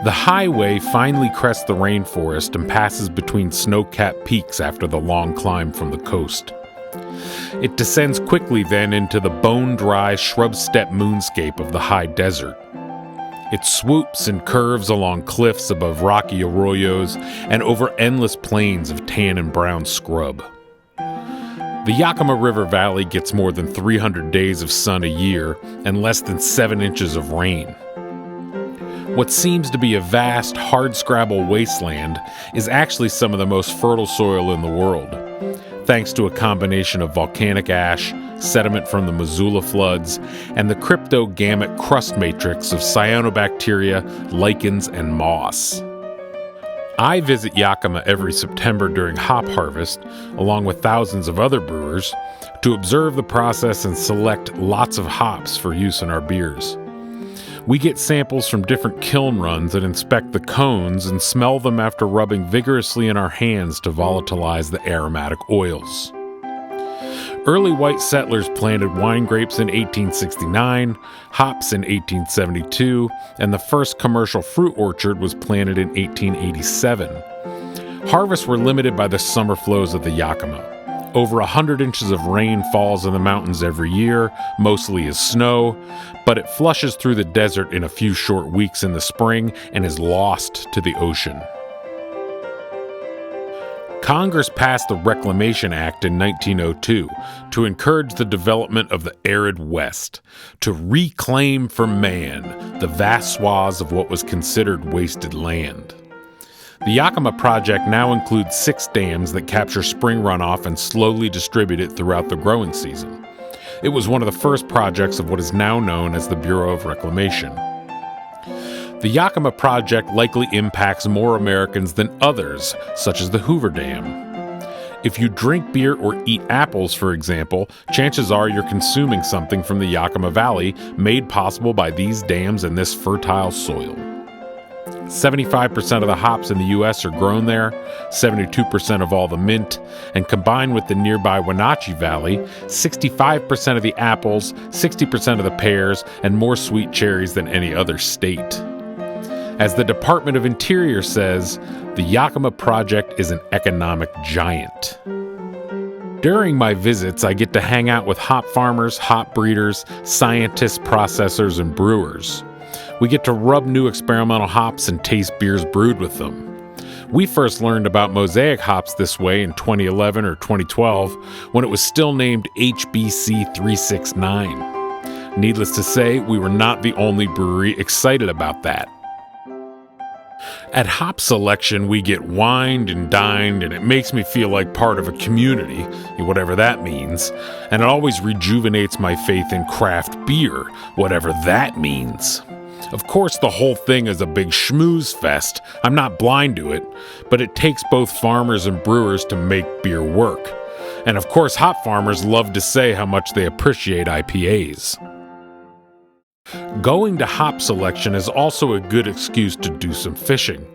The highway finally crests the rainforest and passes between snow-capped peaks after the long climb from the coast. It descends quickly then into the bone-dry shrub-steppe moonscape of the high desert. It swoops and curves along cliffs above rocky arroyos and over endless plains of tan and brown scrub. The Yakima River Valley gets more than 300 days of sun a year and less than 7 inches of rain. What seems to be a vast, hardscrabble wasteland is actually some of the most fertile soil in the world, thanks to a combination of volcanic ash, sediment from the Missoula floods, and the cryptogamic crust matrix of cyanobacteria, lichens, and moss. I visit Yakima every September during hop harvest, along with thousands of other brewers, to observe the process and select lots of hops for use in our beers. We get samples from different kiln runs and inspect the cones and smell them after rubbing vigorously in our hands to volatilize the aromatic oils. Early white settlers planted wine grapes in 1869, hops in 1872, and the first commercial fruit orchard was planted in 1887. Harvests were limited by the summer flows of the Yakima. Over 100 inches of rain falls in the mountains every year, mostly as snow, but it flushes through the desert in a few short weeks in the spring and is lost to the ocean. Congress passed the Reclamation Act in 1902 to encourage the development of the arid West, to reclaim for man the vast swaths of what was considered wasted land. The Yakima project now includes 6 dams that capture spring runoff and slowly distribute it throughout the growing season. It was one of the first projects of what is now known as the Bureau of Reclamation. The Yakima project likely impacts more Americans than others, such as the Hoover Dam. If you drink beer or eat apples, for example, chances are you're consuming something from the Yakima Valley made possible by these dams and this fertile soil. 75% of the hops in the U.S. are grown there, 72% of all the mint, and combined with the nearby Wenatchee Valley, 65% of the apples, 60% of the pears, and more sweet cherries than any other state. As the Department of Interior says, the Yakima project is an economic giant. During my visits, I get to hang out with hop farmers, hop breeders, scientists, processors, and brewers. We get to rub new experimental hops and taste beers brewed with them. We first learned about mosaic hops this way in 2011 or 2012 when it was still named HBC 369. Needless to say, we were not the only brewery excited about that. At Hop Selection, we get wined and dined, and it makes me feel like part of a community, whatever that means, and it always rejuvenates my faith in craft beer, whatever that means. Of course, the whole thing is a big schmooze fest. I'm not blind to it, but it takes both farmers and brewers to make beer work. And of course, hop farmers love to say how much they appreciate IPAs. Going to Hop Selection is also a good excuse to do some fishing.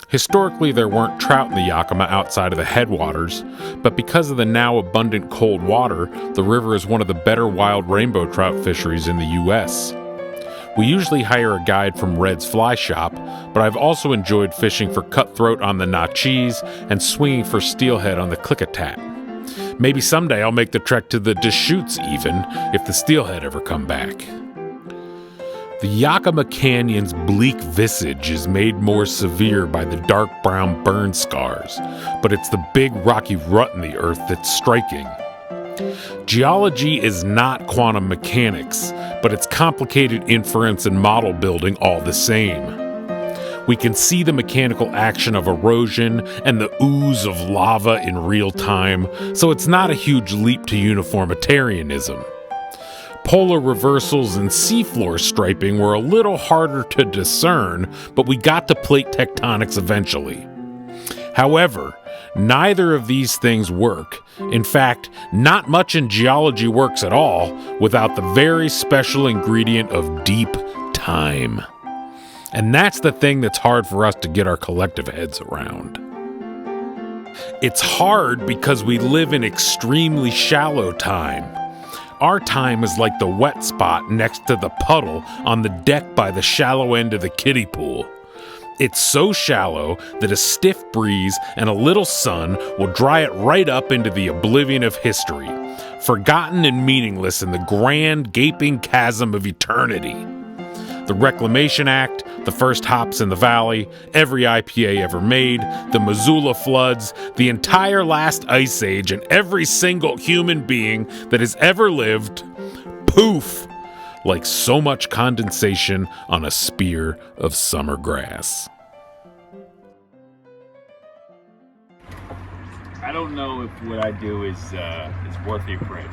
Historically, there weren't trout in the Yakima outside of the headwaters, but because of the now abundant cold water, the river is one of the better wild rainbow trout fisheries in the U.S. We usually hire a guide from Red's Fly Shop, but I've also enjoyed fishing for cutthroat on the Natchez and swinging for steelhead on the Klickitat. Maybe someday I'll make the trek to the Deschutes even, if the steelhead ever come back. The Yakima Canyon's bleak visage is made more severe by the dark brown burn scars, but it's the big rocky rut in the earth that's striking. Geology is not quantum mechanics, but it's complicated inference and model building all the same. We can see the mechanical action of erosion and the ooze of lava in real time, so it's not a huge leap to uniformitarianism. Polar reversals and seafloor striping were a little harder to discern, but we got to plate tectonics eventually. However, neither of these things work. In fact, not much in geology works at all without the very special ingredient of deep time. And that's the thing that's hard for us to get our collective heads around. It's hard because we live in extremely shallow time. Our time is like the wet spot next to the puddle on the deck by the shallow end of the kiddie pool. It's so shallow that a stiff breeze and a little sun will dry it right up into the oblivion of history, forgotten and meaningless in the grand, gaping chasm of eternity. The Reclamation Act, the first hops in the valley, every IPA ever made, the Missoula floods, the entire last ice age, and every single human being that has ever lived, poof, like so much condensation on a spear of summer grass. I don't know if what I do is worth your praise.